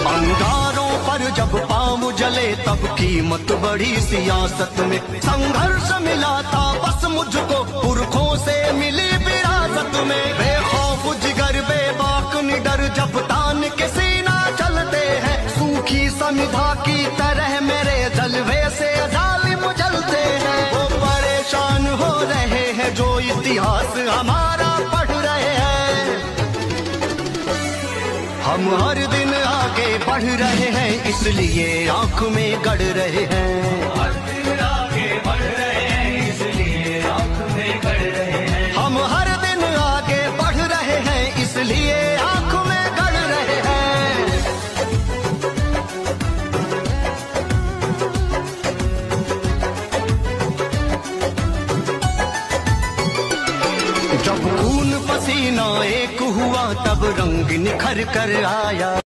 अंगारों पर जब पाँव जले तब कीमत बढ़ी सियासत में। संघर्ष मिला था बस मुझको पुरखों से मिली विरासत में। बेखौफ जिगर बेबाक निडर जब तान के सीना चलते हैं। सूखी समिधा की तरह मेरे जलवे से जालिम जलते हैं। वो परेशान हो रहे हैं जो इतिहास हमारा पढ़ रहे हैं। हम हर दिन आगे बढ़ रहे हैं इसलिए आंख में गड़ रहे हैं। हर दिन आगे बढ़ रहे हैं इसलिए आंख में गड़ रहे हैं। हम हर दिन आगे बढ़ रहे हैं इसलिए आंख में गड़ रहे हैं। जब खून पसीना एक हुआ तब रंग निखर कर आया।